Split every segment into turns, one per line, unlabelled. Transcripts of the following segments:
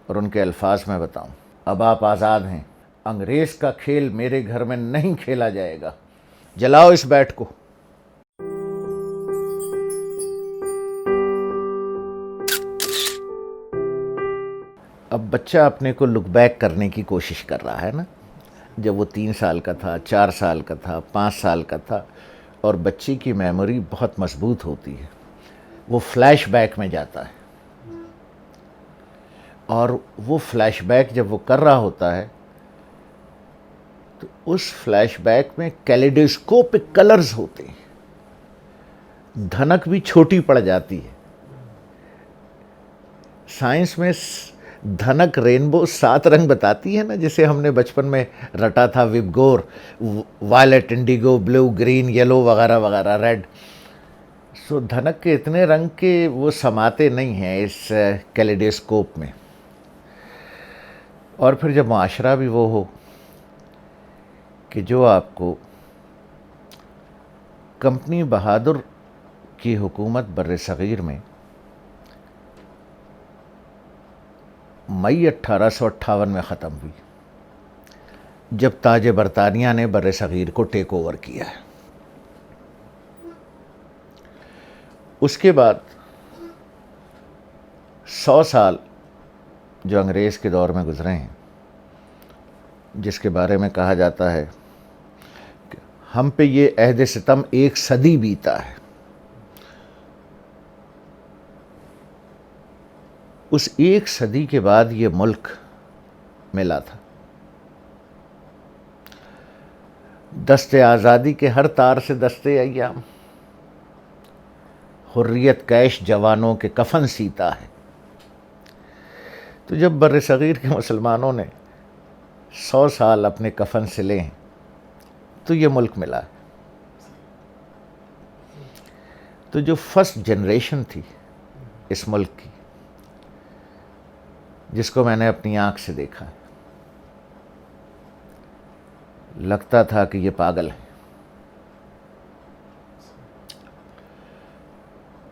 اور ان کے الفاظ میں بتاؤں، اب آپ آزاد ہیں، انگریز کا کھیل میرے گھر میں نہیں کھیلا جائے گا، جلاؤ اس بیٹ کو۔ اب بچہ اپنے کو لک بیک کرنے کی کوشش کر رہا ہے نا، جب وہ 3 سال کا تھا، 4 سال کا تھا، 5 سال کا تھا، اور بچے کی میموری بہت مضبوط ہوتی ہے، وہ فلیش بیک میں جاتا ہے، اور وہ فلیش بیک جب وہ کر رہا ہوتا ہے تو اس فلیش بیک میں کیلیڈوسکوپک کلرز ہوتے ہیں، دھنک بھی چھوٹی پڑ جاتی ہے۔ سائنس میں دھنک رینبو 7 رنگ بتاتی ہے نا، جسے ہم نے بچپن میں رٹا تھا، وبگور، وائلٹ، انڈیگو، بلو، گرین، یلو وغیرہ وغیرہ، ریڈ۔ سو دھنک کے اتنے رنگ کے وہ سماتے نہیں ہیں اس کیلیڈوسکوپ میں۔ اور پھر جب معاشرہ بھی وہ ہو کہ جو آپ کو کمپنی بہادر کی حکومت بر صغیر میں مئی 1858 میں ختم ہوئی، جب تاج برطانیہ نے بر صغیر کو ٹیک اوور کیا ہے، اس کے بعد 100 سال جو انگریز کے دور میں گزرے ہیں، جس کے بارے میں کہا جاتا ہے کہ ہم پہ یہ عہد ستم 1 صدی بیتا ہے، اس 1 صدی کے بعد یہ ملک ملا تھا، دست آزادی کے ہر تار سے دستے ایام، حریت کیش جوانوں کے کفن سیتا ہے۔ تو جب بر صغیر کے مسلمانوں نے 100 سال اپنے کفن سے لے ہیں تو یہ ملک ملا ہے۔ تو جو فرسٹ جنریشن تھی اس ملک کی، جس کو میں نے اپنی آنکھ سے دیکھا، لگتا تھا کہ یہ پاگل ہے۔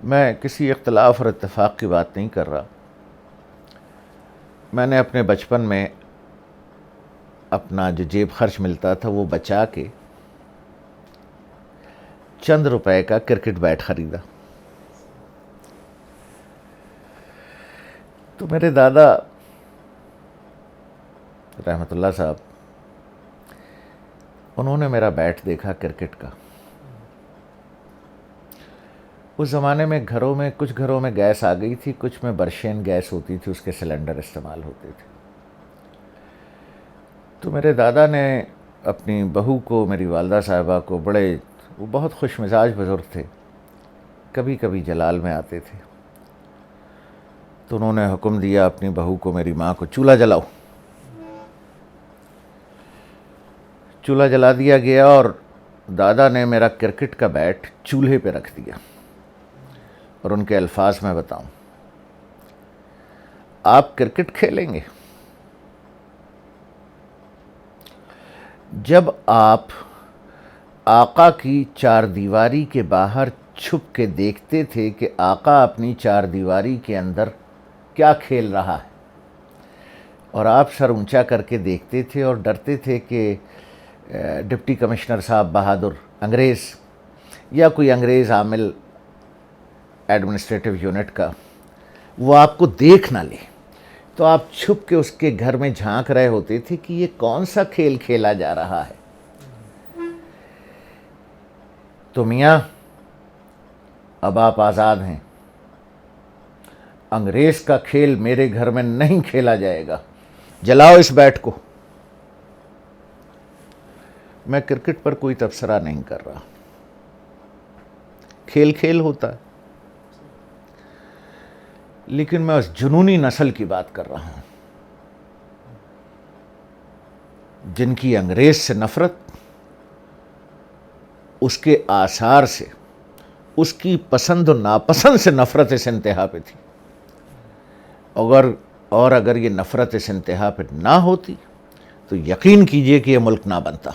میں کسی اختلاف اور اتفاق کی بات نہیں کر رہا، میں نے اپنے بچپن میں اپنا جو جیب خرچ ملتا تھا وہ بچا کے چند روپے کا کرکٹ بیٹ خریدا۔ تو میرے دادا رحمت اللہ صاحب، انہوں نے میرا بیٹ دیکھا کرکٹ کا۔ اس زمانے میں کچھ گھروں میں گیس آ گئی تھی، کچھ میں برشین گیس ہوتی تھی، اس کے سلنڈر استعمال ہوتے تھے۔ تو میرے دادا نے اپنی بہو کو، میری والدہ صاحبہ کو، وہ بہت خوش مزاج بزرگ تھے، کبھی کبھی جلال میں آتے تھے، تو انہوں نے حکم دیا اپنی بہو کو، میری ماں کو، چولہا جلاؤ۔ چولہا جلا دیا گیا اور دادا نے میرا کرکٹ کا بیٹ چولہے پہ رکھ دیا، اور ان کے الفاظ میں بتاؤں، آپ کرکٹ کھیلیں گے؟ جب آپ آقا کی 4 دیواری کے باہر چھپ کے دیکھتے تھے کہ آقا اپنی 4 دیواری کے اندر کیا کھیل رہا ہے، اور آپ سر اونچا کر کے دیکھتے تھے اور ڈرتے تھے کہ ڈپٹی کمشنر صاحب بہادر، انگریز یا کوئی انگریز عامل ایڈمنسٹریٹو یونٹ کا، وہ آپ کو دیکھ نہ لے، تو آپ چھپ کے اس کے گھر میں جھانک رہے ہوتے تھے کہ یہ کون سا کھیل کھیلا جا رہا ہے۔ تو میاں، اب آپ آزاد ہیں، انگریز کا کھیل میرے گھر میں نہیں کھیلا جائے گا، جلاؤ اس بیٹ کو۔ میں کرکٹ پر کوئی تبصرہ نہیں کر رہا، کھیل ہوتا ہے، لیکن میں اس جنونی نسل کی بات کر رہا ہوں جن کی انگریز سے نفرت، اس کے آثار سے، اس کی پسند و ناپسند سے نفرت اس انتہا پہ تھی، اور اگر یہ نفرت اس انتہا پہ نہ ہوتی تو یقین کیجئے کہ یہ ملک نہ بنتا۔